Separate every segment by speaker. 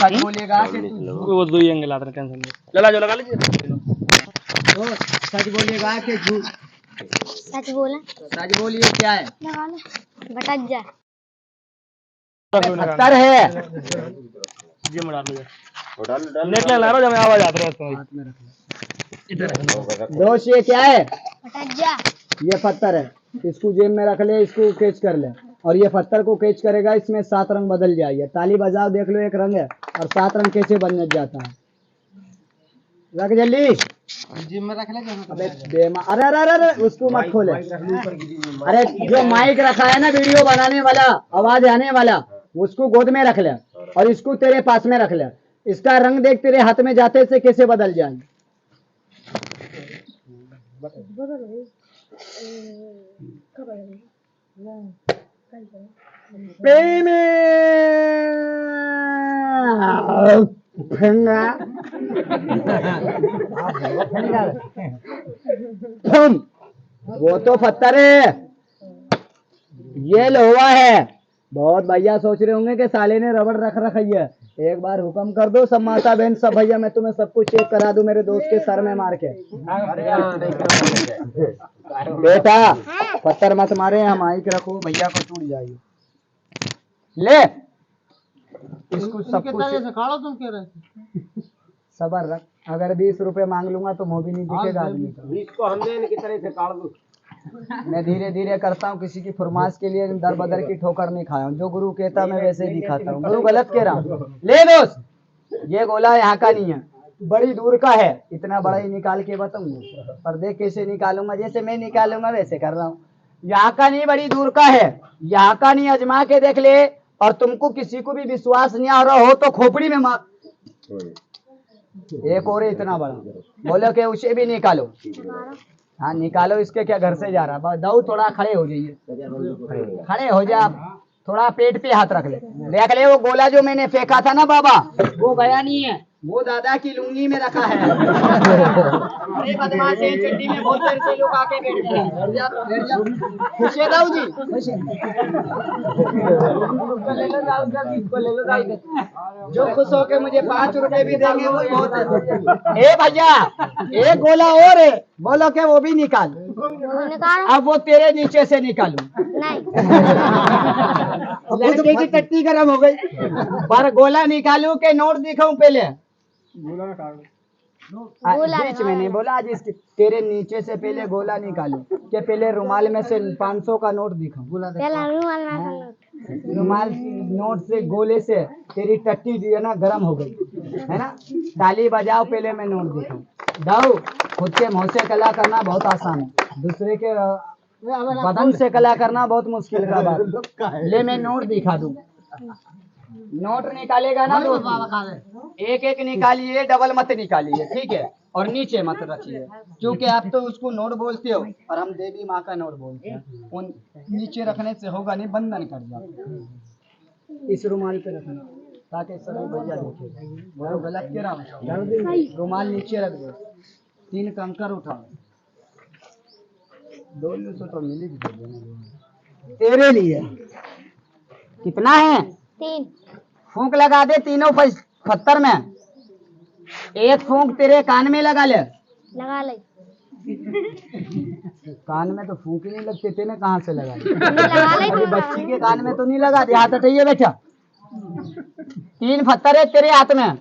Speaker 1: सच बोलेगा कि
Speaker 2: वो दो ही एंगल आते हैं, टेंशन नहीं। लगा जो लगा लीजिए।
Speaker 1: तो सच बोलेगा कि झूठ?
Speaker 3: सच बोला।
Speaker 1: सच बोलिए क्या है?
Speaker 3: लगा लो, भटक जा।
Speaker 1: पत्थर है।
Speaker 2: जी में डाल दो, निकले ला रहा जब आवाज आती है तो
Speaker 1: हाथ में रख लो। दोस्त ये क्या है?
Speaker 3: भटक जा।
Speaker 1: ये पत्थर है, इसको जेब में रख ले, इसको कैच कर ले, और ये पत्थर को कैच करेगा, इसमें 7 रंग बदल जाएगा। ताली बजाओ, देख लो, एक रंग है और 7 रंग कैसे बन जाता है। रख जल्दी।
Speaker 2: जिम में रख ले।
Speaker 1: अबे अरे अरे अरे अरे, उसको मत खोले। अरे जो माइक रखा है ना वीडियो बनाने वाला, आवाज आने वाला, उसको गोद में रख ले और इसको तेरे पास में रख ले। इसका रंग देख, तेरे हाथ में जाते से कैसे बदल जाए। वो तो पत्थर है, ये लोहा है। बहुत भैया सोच रहे होंगे कि साले ने रबड़ रख रखी है। एक बार हुक्म कर दो सब माता बहन सब भैया, मैं तुम्हें सब कुछ चेक करा दूं मेरे दोस्त के सर में मार के। बेटा पत्थर मत मारे, हम माइक रखो, भैया को टूट जाएगी। ले इसको सब कुछ
Speaker 2: खाओ तुम कह रहे।
Speaker 1: सबर रख, अगर 20 रुपए मांग लूंगा तो मुंह भी नहीं दिखेगा आदमी का।
Speaker 2: 20 को हम देने की तरह से काट दो।
Speaker 1: मैं धीरे धीरे करता हूँ, किसी की फरमाइश के लिए दर बदर की ठोकर नहीं खाया हूँ। जो गुरु कहता मैं वैसे ही दिखाता हूँ। गुरु गलत कह रहा हूँ। ले दोस्त, ये गोला यहाँ का नहीं है, बड़ी दूर का है। इतना बड़ा ही निकाल के बताऊंगा, पर देख कैसे निकालूंगा, जैसे मैं निकालूंगा वैसे कर रहा हूँ। यहाँ का नहीं, बड़ी दूर का है। यहाँ का नहीं, अजमा के देख ले। और तुमको किसी को भी विश्वास नहीं आ रहा हो तो खोपड़ी में मार। एक और है इतना बड़ा, बोलो कि उसे भी निकालो। हाँ निकालो, इसके क्या घर से जा रहा। दाऊ थोड़ा खड़े हो जाइए, खड़े हो जा आप, थोड़ा पेट पे हाथ रख ले। देख ले वो गोला जो मैंने फेंका था ना बाबा, वो गया नहीं है, वो दादा की लुंगी में रखा है। अरे बदमाश है, चड्डी में बहुत देर से लोग आके बैठ गए हैं। बैठ जा। खुश है दाऊ जी? खुश है। जो खुश होके मुझे 5 रुपए भी देंगे वो बहुत है। ए भैया एक गोला और है, बोलो के वो भी निकाल। अब वो तेरे नीचे से निकालू।
Speaker 3: नहीं।
Speaker 1: लड़के की टट्टी गर्म हो गई। पर गोला निकालू के नोट दिखाऊं पहले? बीच में नहीं बोला, आज इसके तेरे नीचे से पहले गोला निकालू के पहले रुमाल में से 500 का नोट दिखाऊं? रुमाल नोट से गोले से तेरी टट्टी जो है ना गर्म हो गई है ना। ताली बजाओ, पहले मैं नोट दिखाऊं। दाऊ खुद के मुंह से कला करना बहुत आसान है, दूसरे के बदन से कला करना बहुत मुश्किल का बात। ले मैं नोट दिखा दूं। नोट निकालेगा ना तो एक एक निकालिए, डबल मत निकालिए, ठीक है? और नीचे मत रखिए, क्योंकि आप तो उसको नोट बोलते हो और हम देवी माँ का नोट बोलते हैं। उन नीचे रखने से होगा नहीं, बंधन कर जाओ। इस रुमाल पे रखना ताकि सभी भैया देखे। वो गलत कह रहा हूँ, रुमाल नीचे रख दो। 3 कंकर उठाओ, 200 तो मिलेगी तेरे लिए। कितना है?
Speaker 3: 3।
Speaker 1: फूंक लगा दे तीनों पत्थर में। एक फूंक तेरे कान में लगा ले।
Speaker 3: लगा ले।
Speaker 1: कान में तो फूंक ही नहीं लगते, तेने कहाँ से लगा ली?
Speaker 3: लगा ले।
Speaker 1: अरे बच्ची के कान में तो नहीं लगा दे, हाथ हटाइए बेटा। 3 पत्थर है तेरे हाथ में।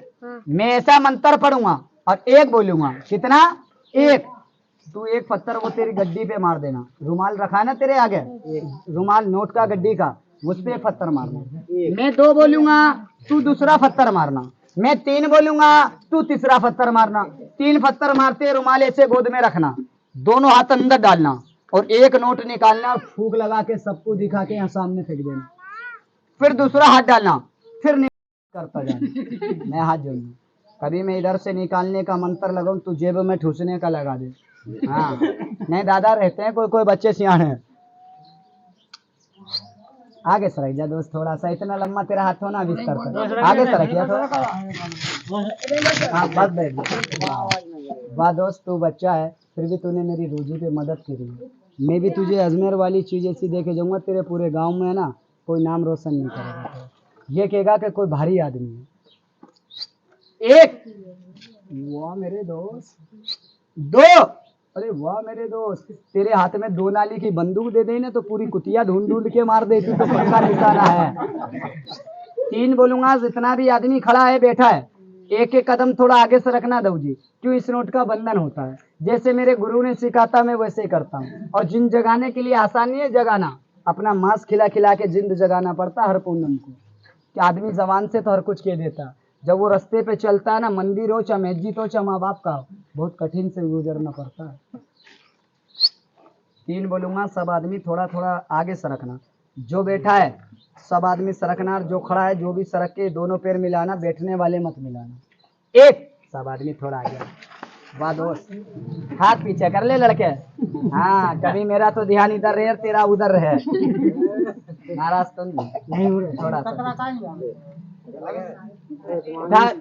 Speaker 1: मैं ऐसा मंत्र पढ़ूंगा और एक बोलूंगा। कितना? एक। तू एक पत्थर वो तेरी गड्डी पे मार देना। रुमाल रखा है ना तेरे आगे, रुमाल नोट का गड्डी का, उस पे पत्थर मारना। मैं 2 बोलूंगा, तू दूसरा पत्थर मारना। मैं 3 बोलूंगा, तू तीसरा पत्थर मारना। 3 पत्थर मारते रुमाल ऐसे गोद में रखना, दोनों हाथ अंदर डालना और एक नोट निकालना, फूंक लगा के सबको दिखा के यहाँ सामने फेंक देना। फिर दूसरा हाथ डालना, फिर करता जाना। मैं हाथ जोड़ूंगा। कभी मैं इधर से निकालने का मंत्र लगाऊं, तू जेब में ठूसने का लगा दे। हाँ नहीं दादा, रहते हैं कोई कोई बच्चे सियाने हैं। आगे सरक जा दोस्त, थोड़ा सा, इतना लंबा तेरा हाथ होना बिस्तर पर, आगे सरक जा थोड़ा। हाँ बस बैठ। वाह दोस्त, तू बच्चा है फिर भी तूने मेरी रोजी पे मदद करी। मैं भी तुझे अजमेर वाली चीज ऐसी देके जाऊंगा, तेरे पूरे गांव में ना कोई नाम रोशन नहीं करेगा। ये कहेगा कि कोई भारी आदमी है। एक। वाह मेरे दोस्त। दो। अरे वाह मेरे दोस्त, तेरे हाथ में 2 नाली की बंदूक दे देना तो पूरी कुतिया ढूंढ ढूंढ के मार देती तो पक्का निशाना है। 3 बोलूंगा, जितना भी आदमी खड़ा है बैठा है, एक एक कदम थोड़ा आगे से रखना दऊ जी। क्यों? इस नोट का बंधन होता है, जैसे मेरे गुरु ने सिखाता मैं वैसे ही करता हूँ। और जिन जगाने के लिए आसान नहीं है जगाना, अपना मांस खिला खिला के जिंद जगाना पड़ता हर पूनम को। कि आदमी जबान से तो हर कुछ कह देता, जब वो रास्ते पे चलता है ना, मंदिर हो चाहे मस्जिद हो चाहे माँ बाप का हो, बहुत कठिन से गुजरना पड़ता है। 3 बोलूंगा, सब आदमी थोड़ा थोड़ा आगे सरकना। जो बैठा है सब आदमी सरकना, और जो खड़ा है जो भी सरक के दोनों पैर मिलाना, बैठने वाले मत मिलाना। एक। सब आदमी थोड़ा आगे। वाह दोस्त, हाथ पीछे कर ले लड़के। हाँ, कभी मेरा तो ध्यान इधर रहे और तेरा उधर रहे। नाराज तो नहीं हो रहे? थोड़ा सा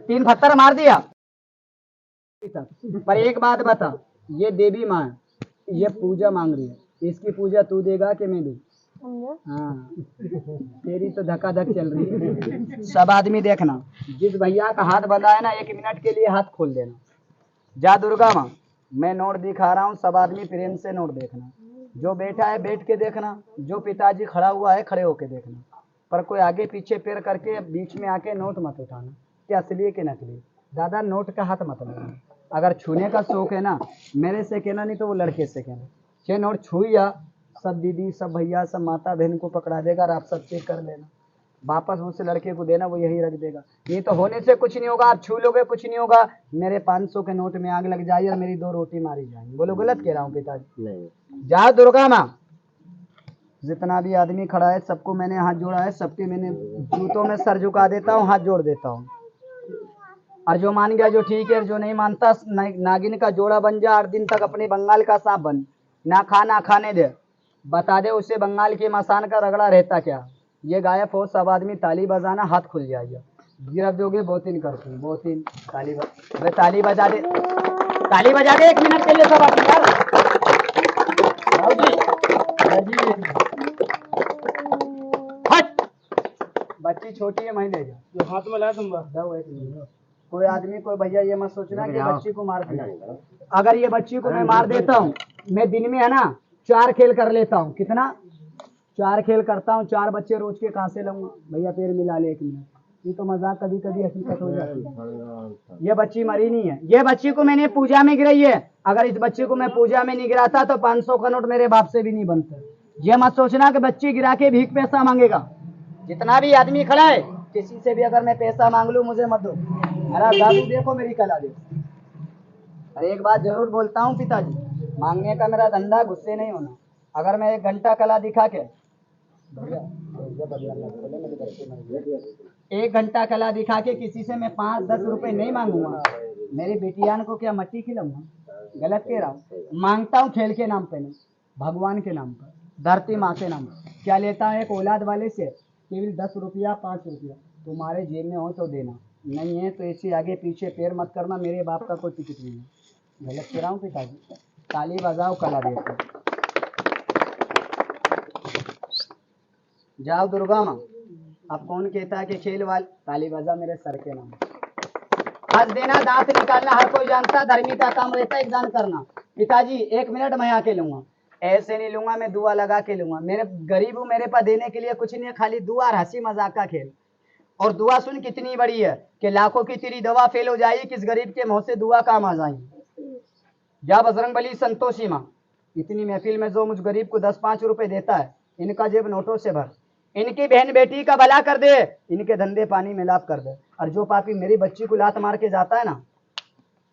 Speaker 1: 3 पत्थर मार दिया। पर एक बात बता, ये देवी माँ है, ये पूजा मांग रही है, इसकी पूजा तू देगा कि मैं दूं? हाँ, तेरी तो धकाधक चल रही है। सब आदमी देखना, जिस भैया का हाथ बंधा है ना, 1 मिनट के लिए हाथ खोल देना। जा दुर्गा माँ, मैं नोट दिखा रहा हूँ, सब आदमी प्रेम से नोट देखना। जो बैठा है बैठ के देखना, जो पिताजी खड़ा हुआ है खड़े होके देखना। पर कोई आगे पीछे पैर करके बीच में आके नोट मत उठाना, कि असली है कि नकली। दादा नोट का हाथ मत लेना। अगर छूने का शौक है ना, मेरे से कहना, नहीं तो वो लड़के से कहना। चाहे नोट छुइया, सब दीदी सब भैया सब माता बहन को पकड़ा देगा और आप सब चेक कर लेना, वापस उस लड़के को देना, वो यही रख देगा। ये तो होने से कुछ नहीं होगा, आप छू लोगे कुछ नहीं होगा, मेरे 500 के नोट में आग लग जाएगी और मेरी 2 रोटी मारी जाएंगी। बोलो गलत कह रहा हूँ पिताजी? नहीं। जा दुर्गा माँ, जितना भी आदमी खड़ा है सबको मैंने हाथ जोड़ा है, सबके मैंने जूतों में सर झुका देता हूँ, हाथ जोड़ देता हूँ। और जो मान गया जो ठीक है, जो नहीं मानता नागिन का जोड़ा बन जा, 8 दिन तक अपने बंगाल का सांप बन, ना खा ना खाने दे, बता दे उसे बंगाल के मसान का रगड़ा रहता क्या। ये गायब हो, सब आदमी ताली बजाना, हाथ खुल जाएगा। गिरफ्त दोगे बोतिन करती हूँ, बोतिन ताली ताली बजा दे, ताली बजा दे 1 मिनट के लिए सब आदमी हट। बच्ची छोटी है, मैं ले जा,
Speaker 2: जो हाथ में लाया तुम
Speaker 1: दो 1 मिनट। कोई आदमी कोई भैया ये मत सोचना कि बच्ची को मार दिया। अगर ये बच्ची को मैं मार देता हूँ, मैं दिन में है ना 4 खेल कर लेता हूँ। कितना? 4 खेल करता हूँ। 4 बच्चे रोज के कहाँ से लाऊंगा? भैया पैर मिला ले 1 मिनट। ये तो मजाक कभी कभी हकीकत हो जाती है। ये बच्ची मरी नहीं है, ये बच्ची को मैंने पूजा में गिराई है। अगर इस बच्ची को मैं पूजा में नहीं गिराता तो 500 का नोट मेरे बाप से भी नहीं बनता। ये मत सोचना कि बच्ची गिरा के भीख पैसा मांगेगा। जितना भी आदमी खड़ा है, किसी से भी अगर मैं पैसा मांग लूं, मुझे मत दो। मेरा दादू देखो, मेरी कला देखो। और एक बात जरूर बोलता हूँ पिताजी, मांगने का मेरा धंधा, गुस्से नहीं होना। अगर मैं 1 घंटा कला दिखा के 1 घंटा कला दिखा के किसी से मैं 5-10 रुपए नहीं मांगूंगा, मेरी बेटियान को क्या मट्टी खिलाऊंगा? गलत कह रहा हूँ? मांगता हूँ खेल के नाम पे नहीं, भगवान के नाम पर, धरती माँ के नाम पर। क्या लेता हूँ एक औलाद वाले से? केवल 10 रुपया 5 रुपया तुम्हारे जेब में हो तो देना, नहीं है तो ऐसे आगे पीछे पैर मत करना, मेरे बाप का कोई टिकट नहीं है। गलत कह रहा हूँ पिताजी? ताली बजाओ, कला देते। जाओ दुर्गा माँ, अब कौन कहता है कि खेल वाल? ताली बजा मेरे सर के नाम। हंस देना, दांत निकालना हर कोई जानता, धर्मी का काम रहता है दान करना। पिताजी 1 मिनट मैं आके लूंगा, ऐसे नहीं लूंगा, मैं दुआ लगा के लूंगा। मेरे गरीब हूँ, मेरे पास देने के लिए कुछ नहीं है, खाली दुआ और हंसी मजाक का खेल। और दुआ सुन कितनी बड़ी है कि लाखों की तेरी दवा फेल हो जाएगी, किस गरीब के मुंह से दुआ काम आ जाएगी। जा बजरंग बली संतोषी माँ, इतनी महफिल में जो मुझ गरीब को 10-5 रुपए देता है, इनका जेब नोटों से भर, इनकी बहन बेटी का भला कर दे, इनके धंधे पानी में लाभ कर दे। और जो पापी मेरी बच्ची को लात मार के जाता है ना,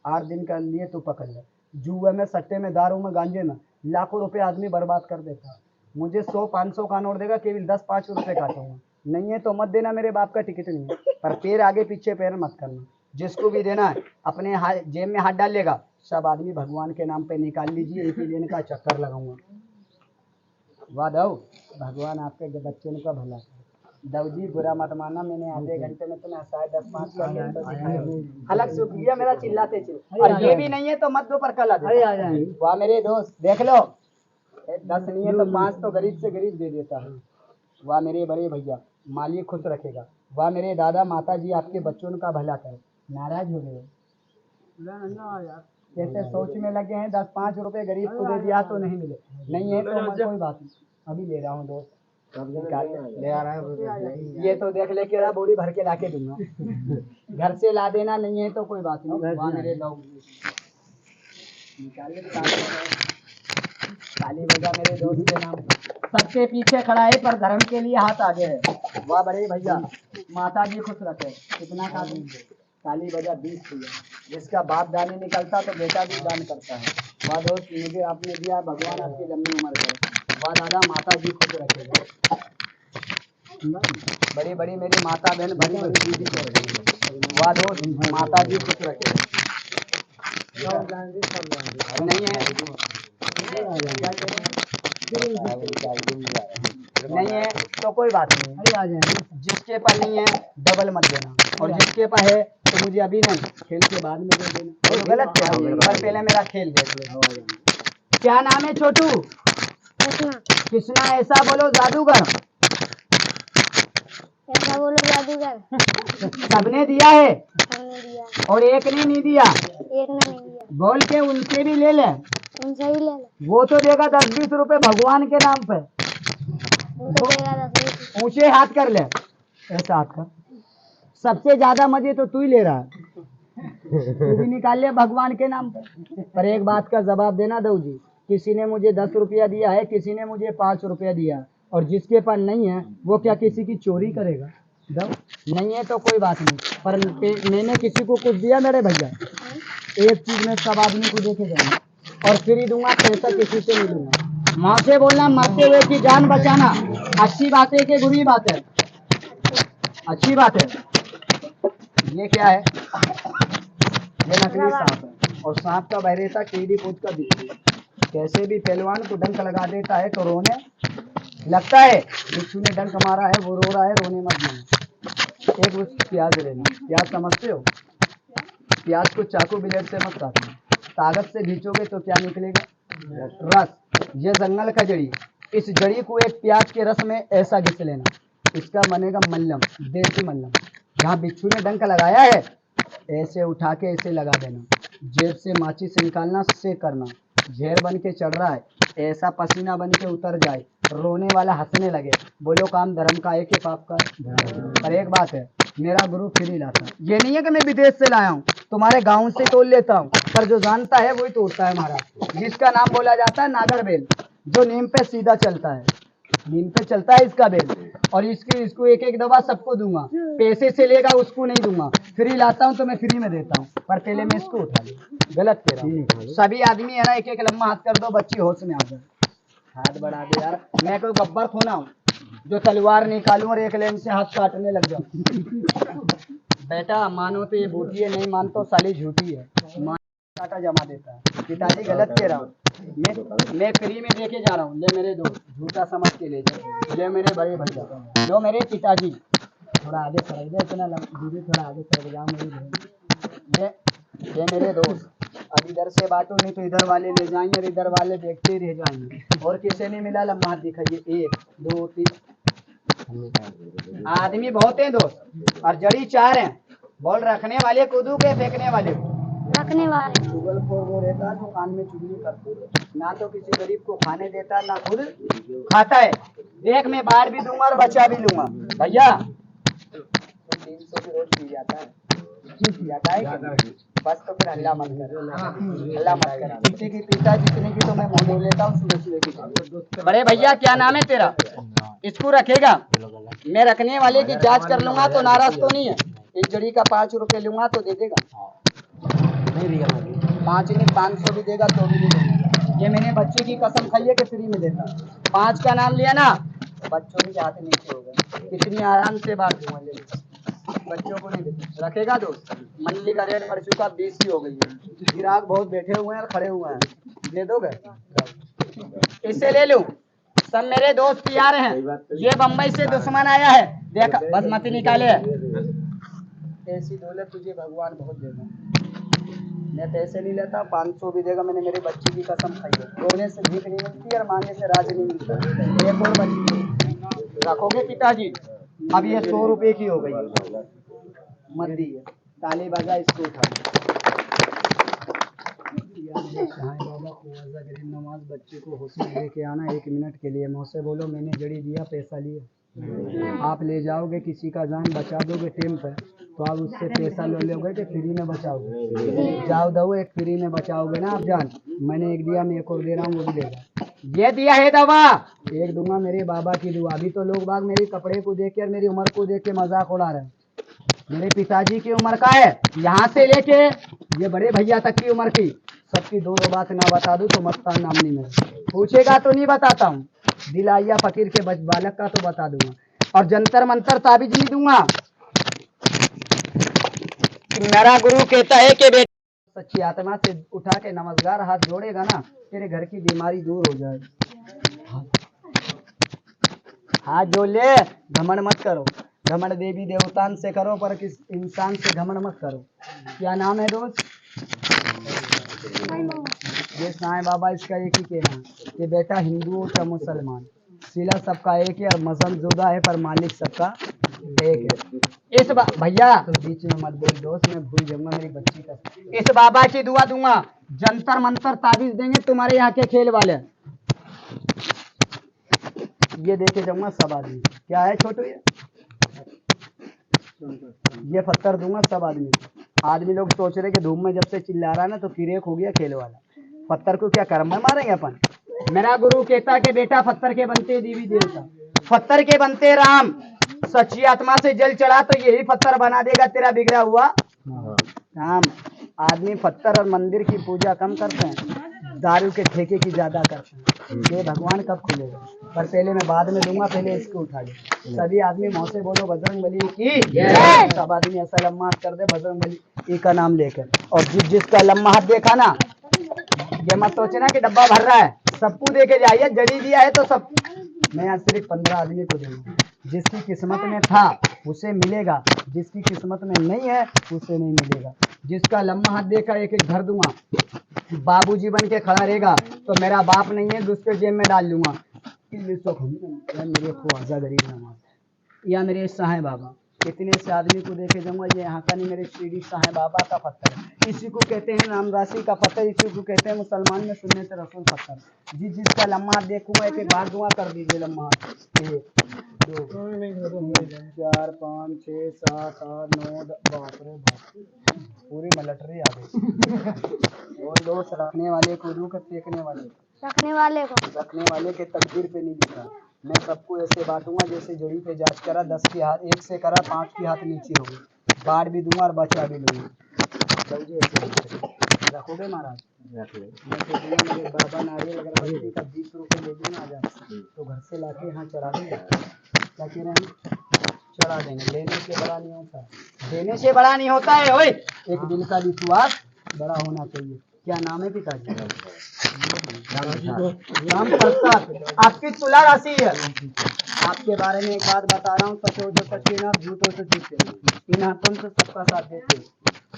Speaker 1: 8 दिन के लिए तू पकड़ ले। जुए में, सट्टे में, दारू में, गांजे में लाखों रुपए आदमी बर्बाद कर देता है। मुझे 100-500 का नोट देगा, केवल 10-5 रुपए काटूंगा। नहीं है तो मत देना, मेरे बाप का टिकट नहीं है। पर पैर आगे पीछे पैर मत करना। जिसको भी देना है अपने जेब में हाथ डाल लेगा। सब आदमी भगवान के नाम पे निकाल लीजिए, एक ही दिन का चक्कर लगाऊंगा। वाह दऊ, भगवान आपके बच्चों का भला करे। दऊ जी बुरा मत मानना, मैंने आधे घंटे में तुम्हें हंसाया, 10-5 का खेल तो दिखाया। अलग शुक्रिया मेरा चिल्लाते चिल्लाते। और ये भी नहीं है तो मत दो, पर कल आ जाए। वाह मेरे दोस्त देख लो, 10 नहीं है तो 5 तो गरीब से गरीब दे देता है। वाह मेरे बड़े भैया, मालिक खुश रखेगा। वाह मेरे दादा माता जी, आपके बच्चों का भला करे। नाराज हो गए? कैसे सोच में लगे हैं? 10-5 रुपए गरीब को दे दिया तो नहीं मिले, नहीं है तो मैं कोई बात नहीं, अभी ले रहा हूँ दोस्त, निकाल ले आ रहा है। ये तो देख ले के रहा, बोरी भर के लाके दूंगा, घर से ला देना, नहीं है तो कोई बात नहीं। वहाँ मेरे दो निकाल ले, ताली बजा मेरे दोस्त के नाम। सबके पीछे खड़ा है पर धर्म के लिए हाथ आगे है। वाह बड़े भैया, माता जी खुश रखे। कितना का देंगे? ताली बजा 20 रुपया। जिसका बाप दानी निकलता तो बेटा भी दान करता है। वाह दोस्त, मुझे आपने दिया, भगवान आपकी लंबी उम्र करे। वाह दादा, माता जी खुश रखेगा। बड़ी बड़ी मेरी माता बहन, बड़ी बड़ी दीदी को। वाह दोस्त, माता जी खुश रखे। नहीं है, नहीं है तो कोई बात नहीं, अरे आ जाए। जिसके पास नहीं है डबल मत देना, और जिसके पास है तो मुझे अभी नहीं, खेल के बाद में दे देना। तो गलत क्या है? पर पहले मेरा खेल देख लो। क्या नाम है छोटू?
Speaker 3: कृष्णा।
Speaker 1: कृष्णा। ऐसा बोलो जादूगर।
Speaker 3: ऐसा बोलो जादूगर।
Speaker 1: सबने दिया है
Speaker 3: हमने दिया,
Speaker 1: और एक ने नहीं दिया।
Speaker 3: एक ने नहीं दिया।
Speaker 1: बोल के उनसे भी ले ले,
Speaker 3: उनसे भी ले लो,
Speaker 1: वो तो देगा 10-20 रुपए भगवान के नाम पे।
Speaker 3: उनको देगा 10
Speaker 1: ऊंचे हाथ कर ले, ऐसा हाथ कर। सबसे ज्यादा मजे तो तू ही ले रहा है, तू भी निकाल ले भगवान के नाम पे। पर एक बात का जवाब देना दऊ जी, किसी ने मुझे 10 रुपया दिया है, किसी ने मुझे 5 रुपया दिया, और जिसके पास नहीं है वो क्या किसी की चोरी करेगा? दो, नहीं है तो कोई बात नहीं। पर मैंने किसी को कुछ दिया मेरे भैया, एक चीज में सब आदमी को देखे जाऊंगा, और फिर ही दूंगा, पैसा किसी से नहीं लूंगा। माँ से बोलना मरते हुए की जान बचाना, अच्छी बात है कि बुरी बात है? अच्छी बात है। ये क्या है? ये नकली सांप है, और सांप का बहरेता कीड़ी कूद का बिच्छू। कैसे भी पहलवान को डंक लगा देता है तो रोने लगता है। बिच्छू ने डंक मारा है, वो रो रहा है, रोने मत देना। एक उसकी प्याज लेना, प्याज समझते हो? प्याज को चाकू ब्लेड से मत काटना, ताकत से खींचोगे तो क्या निकलेगा? रस। ये जंगल का जड़ी, इस जड़ी को एक प्याज के रस में ऐसा घिस लेना, इसका बनेगा मल्लम, देसी मल्लम। जहाँ बिच्छू ने डंक लगाया है ऐसे उठा के ऐसे लगा देना, जेब से माचिस निकालना, से करना। जहर बन के चढ़ रहा है, ऐसा पसीना बन के उतर जाए, रोने वाला हंसने लगे, बोलो काम धर्म का है कि पाप का? पर एक बात है, मेरा गुरु फ्री लाता है। ये नहीं है कि मैं विदेश से लाया हूँ, तुम्हारे गांव से तोड़ लेता हूँ, पर जो जानता है वही तोड़ता है महाराज। जिसका नाम बोला जाता है नागर बेल, जो नीम पे सीधा चलता है, नीम पे चलता है इसका बेल। और इसको एक एक दवा सबको दूंगा, पैसे से लेगा उसको नहीं दूंगा। फ्री लाता हूँ तो मैं फ्री में देता हूँ, पर पहले मैं इसको उठा लूँ। गलत कह रहा हूँ। सभी आदमी है ना, एक एक लम्बा हाथ कर दो, बच्ची होश में आ जाए। हाथ बढ़ा दे यार, मैं कोई गब्बर खोना हूँ जो तलवार निकालूं और एक लेन से हाथ काटने लग जाऊं? बेटा मानो तो ये बूटी है, नहीं मानो तो साली झूठी है। मान काटा जमा देता है। पिताजी गलत कह रहा हूँ, मैं फ्री में देके जा रहा हूँ। ले मेरे दोस्त, झूठा समझ के ले जाओ। ले मेरे बड़े भैया, लो मेरे पिताजी, थोड़ा आगे सर दे, इतना दूरी थोड़ा आगे सर जाओ मेरी बहन। ये मेरे दोस्त, अब इधर से बातों नहीं तो इधर वाले ले जाएंगे और इधर वाले देखते ही रह जाएंगे। और किसी ने मिला लम्बा हाथ दिखाइए, 1 2 3। आदमी बहुत हैं दोस्त, और जड़ी 4 हैं। बॉल रखने वाले कूदू के फेंकने वाले को?
Speaker 3: रखने वाले।
Speaker 1: चुगलखोर वो रहता है जो कान में चुगली करता है, ना तो किसी गरीब को खाने देता है ना खुद खाता है। देख मैं बाहर भी दूंगा और बचा भी लूंगा। भैया 300 की रोज पी जाता है, जाता है क्या? बस तो फिर हल्ला मत कर, हल्ला मत कर। किसी की पीता जितने की तो मैं मोह ले लेता हूँ सुबह सुबह की। बड़े भैया क्या नाम है तेरा? इसको रखेगा? मैं रखने वाले की जांच कर लूंगा तो नाराज तो नहीं है? एक जड़ी का 5 रुपए लूंगा तो दे देगा? नहीं देगा। 5 नहीं 500 भी देगा तो भी नहीं देगा। ये मैंने बच्चे की कसम खाई है कि फ्री में देता। 5 का नाम लिया ना, बच्चों के हाथ नीचे हो गए। कितनी आराम से बात दूंगा, बच्चों को नहीं देता। रखेगा दोस्त? मंडली का रेट बढ़ चुका 20 की हो गई है, ग्राहक बहुत बैठे हुए हैं और खड़े हुए हैं, दे दोगे? इससे ले लूं? सब मेरे दोस्त यार हैं। ये बम्बई से दुश्मन आया है, देख बस मत निकाले। ऐसी दौलत तुझे भगवान बहुत देगा। मैं पैसे नहीं लेता, 500 भी देगा, मैंने मेरे बच्चे की कसम खाई है। रोने से भीख नहीं मिलती और मांगे से राज नहीं मिलता। एक और बच्ची रखोगे पिताजी? अब ये 100 रुपए की हो गई, मत दी है। ताली बजा, इसको उठा। हाँ बाबा को वज़ा गरीब नमाज बच्चे को हुस्न लेके आना 1 मिनट के लिए। मुँह से बोलो मैंने जड़ी दिया पैसा लिया। आप ले जाओगे किसी का जान बचा दोगे टेम पर, तो आप उससे पैसा ले लोगे कि फ्री में बचाओगे? जाओ दो, एक फ्री में बचाओगे ना आप जान। मैंने एक दिया, मैं एक और दे रहा हूँ, वो भी देगा। ये दिया है दवा, एक दूंगा मेरे बाबा की दुआ। अभी तो लोग बाग मेरे कपड़े को देख के और मेरी उम्र को देख के मजाक उड़ा रहे हैं। मेरे पिताजी की उम्र का है, यहाँ से लेके ये बड़े भैया तक की उम्र की, सबकी दो बात ना बता दूं तो मस्तान नामनी में पूछेगा तो नहीं बताता हूँ। दिलाइया फकीर के बालक का तो बता दूंगा, और जंतर मंतर ताबीज नहीं दूंगा। मेरा गुरु कहता है कि बेटा सच्ची आत्मा से उठा के नमस्कार हाथ जोड़ेगा ना, तेरे घर की बीमारी दूर हो जाएगी। हाथ जोड़ ले, घमंड मत करो। घमंड देवी देवतान से करो, पर किस इंसान से घमंड मत करो। क्या नाम है दोस्त? ये साईं बाबा, इसका एक ही कहना है कि बेटा हिंदू हो या मुसलमान, सिला सबका एक है और मजहब जुदा है, पर मालिक सबका एक है। इस भैया बीच में मत बोल दोस्त, मैं भूल जाऊंगा मेरी बच्ची का। इस बाबा की दुआ दूंगा, जंतर मंतर ताबीज देंगे तुम्हारे यहाँ के खेल वाले। ये देके जाऊंगा सब आदमी। क्या है छोटू? ये पत्थर दूंगा सब आदमी। आदमी लोग सोच रहे कि धूम में जब से चिल्ला रहा ना तो किरेक हो गया खेल वाला। पत्थर को क्या कर्म में मारेंगे अपन? मेरा गुरु कहता कि बेटा पत्थर के बनते देवी देवता, पत्थर के बनते राम। सच्ची आत्मा से जल चढ़ा तो यही पत्थर बना देगा तेरा बिगड़ा हुआ काम। आदमी पत्थर और मंदिर की पूजा कम करते हैं, दारू के ठेके की ज्यादा करते हैं। ये भगवान कब खुलेगा? पर पहले मैं बाद में दूंगा, पहले इसको उठा ले। सभी आदमी मुँह से बोलो बजरंग बली की जय। सब आदमी ऐसा लम्हा हाथ कर दे बजरंग बली का नाम लेकर। और जिसका लम्हा हाथ देखा ना, ये मत सोचना कि डब्बा भर रहा है, सबको दे के जाइए। जड़ी दिया है तो सब। मैं आज सिर्फ 15 आदमी को दूंगा। जिसकी किस्मत में था उसे मिलेगा, जिसकी किस्मत में नहीं है उसे नहीं मिलेगा। जिसका लम्हा हाथ देखा एक एक घर दूंगा। बाबूजी बन के खड़ा रहेगा तो मेरा बाप नहीं है, दूसरे जेब में डाल लूंगा। मेरे ख्वाजा गरीब नमाज या मेरे साईं बाबा, इतने से आदमी को देखे जाऊंगा। ये यहाँ का नहीं, मेरे श्री साईं बाबा का पत्थर है। इसी को कहते हैं रामदासी का पत्थर, इसी को कहते हैं मुसलमान में सुनने से रसूल पत्थर। जिसका लम्हा देखूंगा एक एक बार दुआ कर दीजिए। लम्हा 1 2 4 5 6 7 8 9 बाप रे बाप, पूरी मलटरी आ गई। और दोस्त रखने वाले को रू कर फेंकने वाले,
Speaker 3: रखने वाले
Speaker 1: के तकदीर पे नहीं लिखा। मैं सबको ऐसे बांटूंगा जैसे जोड़ी पे जांच करा, 10 के हाथ 1 से करा, 5 के हाथ नीचे हो गए। बाढ़ भी दूंगा और बचा भी लूंगा। रखोगे महाराज? मैं तो दूंगा। मेरे बाबा नारियल अगरबत्ती का 20 रुपये ले दूंगा आजाद, तो घर से लाके यहाँ चढ़ा देंगे। क्या कह रहे हैं? चढ़ा देंगे। लेने से बड़ा नहीं होता, देने से बड़ा नहीं होता है। ओए, एक दिल का विश्वास बड़ा होना चाहिए। क्या नाम है पिताजी? राम प्रसाद। आपकी तुला राशि है। आपके बारे में एक बात बता रहा हूँ, सच हो तो सच्चे ना, झूठ हो तो झूठे। इन हाथों से सबका साथ देते।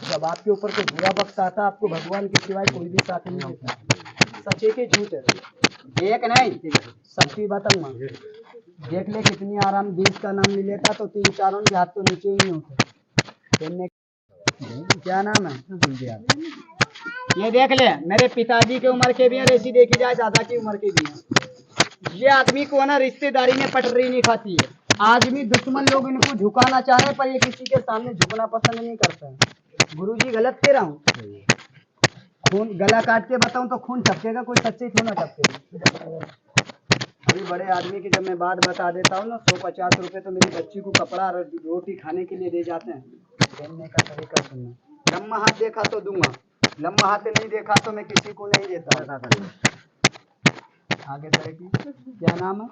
Speaker 1: जब आपके ऊपर कोई बुरा वक्त आता, आपको भगवान के सिवाय कोई भी साथ नहीं देता। सच्चे के झूठ है एक नहीं, सबकी बताऊंगा। देख ले कितनी आराम। 20 का नाम नहीं लेता तो 3-4 के हाथ तो नीचे ही नहीं होते। क्या नाम है? ये देख ले, मेरे पिताजी की उम्र के भी हैं, ऐसी देखी जाए दादा की उम्र के भी हैं। ये आदमी को ना रिश्तेदारी में पटरी नहीं खाती है। आदमी दुश्मन लोग इनको झुकाना चाह रहे, पर ये किसी के सामने झुकना पसंद नहीं करता है। गुरुजी गलत कह रहा हूँ? खून गला काट के बताऊं तो खून टपकेगा? कोई सच्चे क्यों ना टपकेगा? अभी बड़े आदमी की जब मैं बात बता देता हूँ ना, 150 रुपये तो मेरी बच्ची को कपड़ा और रोटी खाने के लिए दे जाते हैं। पहनने का तरीका सुनना। लम्हा हाथ देखा तो दूंगा, लम्हा हाथ नहीं देखा तो मैं किसी को नहीं देता। आगे बढ़ेगी। क्या नाम है?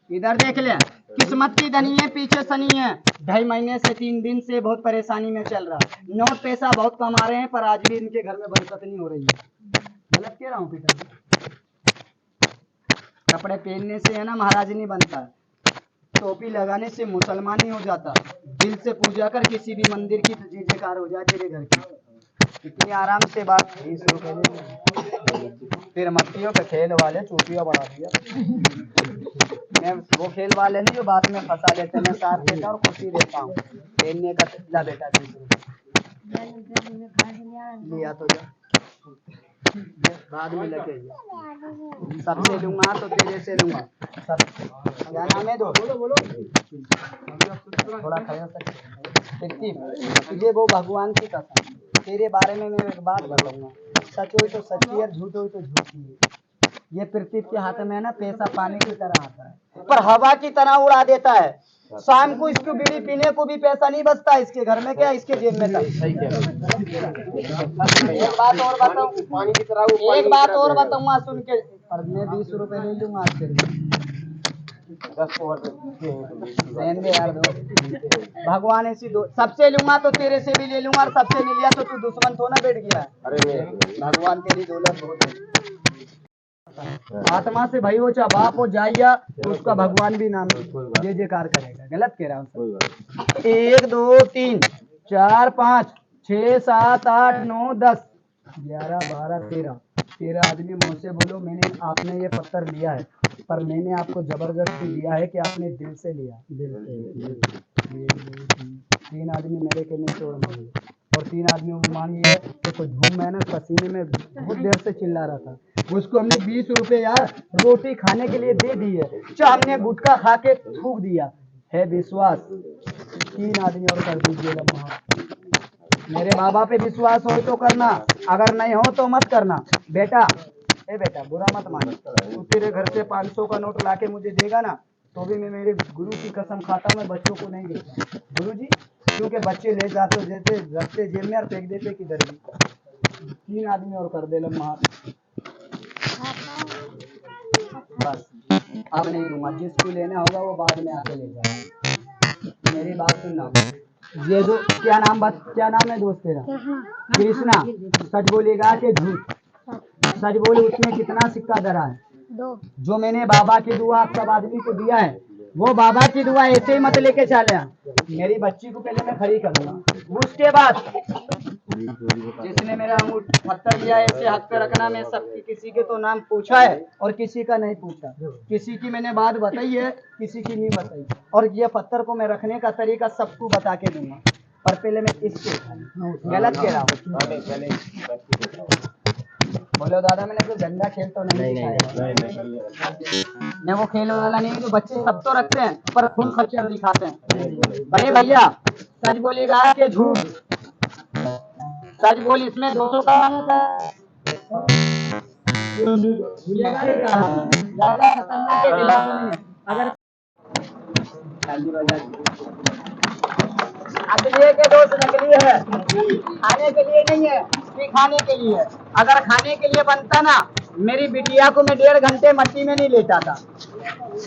Speaker 1: इधर देख ले, किस्मत की धनी है, पीछे सनी है। 2.5 महीने से 3 दिन से बहुत परेशानी में चल रहा। नोट पैसा बहुत कमा रहे हैं, पर आज भी इनके घर में बरकत नहीं हो रही है। गलत कह रहा हूँ पिताजी? कपड़े पहनने से है ना महाराज नहीं बनता, टोपी लगाने से मुसलमान नहीं हो जाता। दिल से पूजा कर किसी भी मंदिर की तो जय जयकार हो जाए तेरे घर की। इतनी आराम से बात 20 रुपए ले लो। फिर मक्खियों के खेल वाले चूतिया बढ़ा दिया। मैं वो खेल वाले नहीं जो बात में फंसा लेते, मैं साथ देता और खुशी देता हूँ। खेलने का ला बेटा 20 रुपए लिया तो जा, बाद में लेके जा। सबसे लूंगा तो तेरे से लूंगा सब। क्या नाम है दो? बोलो थोड़ा खड़े तुझे वो भगवान की कसम, तेरे बारे में मैं एक बात बताऊंगा, सच हो तो सच्ची है, झूठ हो तो झूठी है। ये पृथ्वी के हाथ में है ना, पैसा पानी की तरह आता है पर हवा की तरह उड़ा देता है। शाम को इसको बीड़ी पीने को भी पैसा नहीं बचता, इसके घर में क्या इसके जेब में था। एक बात और बताऊं, पानी की तरह एक बात और बताऊंगा सुन के, और मैं 20 रुपए ले लूंगा आपसे 10 यार दो। भगवान ऐसी दो, सबसे लूंगा तो तेरे से भी ले लूंगा और सबसे नहीं लिया तो तू दुश्मन तो ना बैठ गया। अरे भगवान तेरी दौलत बहुत है। आत्मा से भाई हो चाहे बाप हो जाइया तो उसका भगवान भी नाम जय जयकार करेगा। गलत कह रहा हूँ। 1 2 3 4 5 6 7 8 9 10 11 12 13 आदमी मुझसे बोलो मैंने आपने ये पत्थर लिया है, पर मैंने आपको जबरदस्ती दिया है कि आपने दिल से लिया। दिल से 3 आदमी मेरे कहने से और 3 आदमी मानिए तो झूम मैं ना पसीने में बहुत देर से चिल्ला रहा था। उसको हमने 20 रुपए यार रोटी खाने के लिए दे दी है, चाहे हमने गुटखा खा के थूक दिया है। विश्वास 3 आदमी और कर दीजिए लम्हा। मेरे बाबा पे विश्वास हो तो करना, अगर नहीं हो तो मत करना। बेटा ए बेटा बुरा मत मान, तू तेरे घर से 500 का नोट लाके मुझे देगा ना तो भी मैं मेरे गुरु की कसम खाता मैं बच्चों को नहीं देता गुरु जी, क्योंकि बच्चे ले जाते देते रखते जेब में और फेंक देते किधर भी। 3 आदमी और कर दे लम्हा। बस अब नहीं दूंगा, जिसको लेना होगा वो बाद में आके ले जाएगा। मेरी बात सुनना, ये जो क्या नाम है दोस्त तेरा? कृष्णा। सच बोलेगा कि झूठ? सच बोले उसमें कितना सिक्का धरा है?
Speaker 3: 2।
Speaker 1: जो मैंने बाबा की दुआ सब आदमी को दिया है, वो बाबा की दुआ ऐसे ही मत लेके चले। मेरी बच्ची को पहले मैं खड़ी करूंगा, उसके बाद जिसने मेरा अंगूठ पत्थर लिया है ऐसे हाथ पे रखना। मैं सबकी किसी के तो नाम पूछा है और किसी का नहीं पूछा, किसी की मैंने बात बताई है किसी की नहीं बताई, और ये पत्थर को मैं रखने का तरीका सबको बता के दूंगा, पर पहले मैं इसको गलत कह रहा हूँ। बोलो दादा मैंने कोई गंदा खेल तो नहीं दिखाया। मैं वो खेल वाला नहीं जो बच्चे सब तो रखते हैं पर खून खच्चर दिखाते हैं। बड़े भैया सच बोलेगा कि झूठ? सच बोल, इसमें 200 का अगर असली के दोस्त नकली है, खाने के लिए नहीं है, खाने के लिए। अगर खाने के लिए बनता ना मेरी बिटिया को मैं 1.5 घंटे मट्टी में नहीं लेटा था।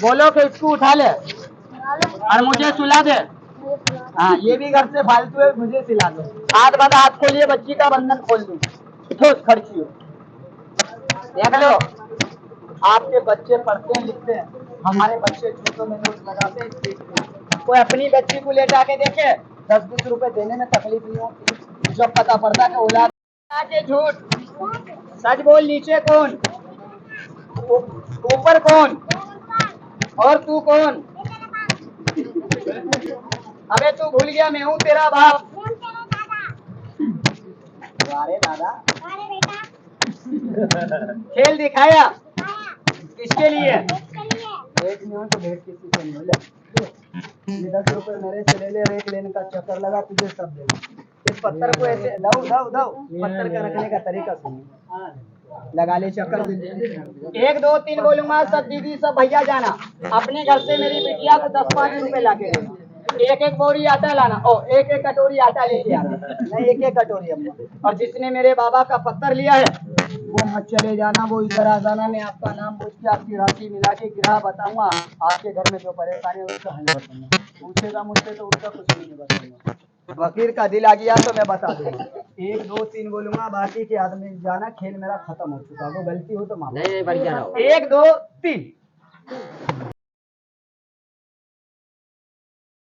Speaker 1: बोलो कि इसको उठा ले और मुझे सुला दे। हाँ ये भी घर से फालतू है, मुझे सिला दो। हाथ बंधा, हाथ खोलिए, बच्ची का बंधन खोल दूं। ठोस खर्ची हो। देख लो आपके बच्चे पढ़ते हैं लिखते हैं, हमारे बच्चे झूठों में नोट लगाते हैं। कोई अपनी बच्ची को लेटा के देखे 10-20 रुपए देने में तकलीफ नहीं होती, जब पता पड़ता कि औलाद के झूठ। सच बोल, नीचे कौन ऊपर कौन और तू कौन? अबे तू भूल गया मैं हूँ तेरा बाप। अरे दादा खेल दिखाया किसके लिए? रेट नहीं हो तो भेंट किसी से नहीं ले। 10 रुपए मेरे से ले ले, रेट लेने का चक्कर लगा तुझे सब देना। इस पत्थर को ऐसे दो पत्थर का रखने का तरीका सुनिए, लगा ले चक्कर। 1 2 3 बोलूंगा, सब दीदी सब भैया जाना अपने घर से मेरी बिटिया को 10-5 रुपए ला के देना। 1-1 बोरी आटा लाना, ओ 1-1 कटोरी आटा लेके आना, नहीं 1-1 कटोरी अम्मा। और जिसने मेरे बाबा का पत्थर लिया है वो मत चले जाना, वो इधर आ जाना। मैं आपका नाम पूछ के आपकी राशि मिला के गिरा बताऊंगा, आपके घर में जो परेशानी है उसका हल बताऊंगा। पूछेगा मुझसे तो उसका कुछ नहीं बताऊंगा। वकील का दिल आ गया तो मैं बता दूंगा। 1 2 3 बोलूंगा, बाकी के आदमी जाना। खेल मेरा खत्म हो चुका, वो गलती हो तो माफ। 1 2 3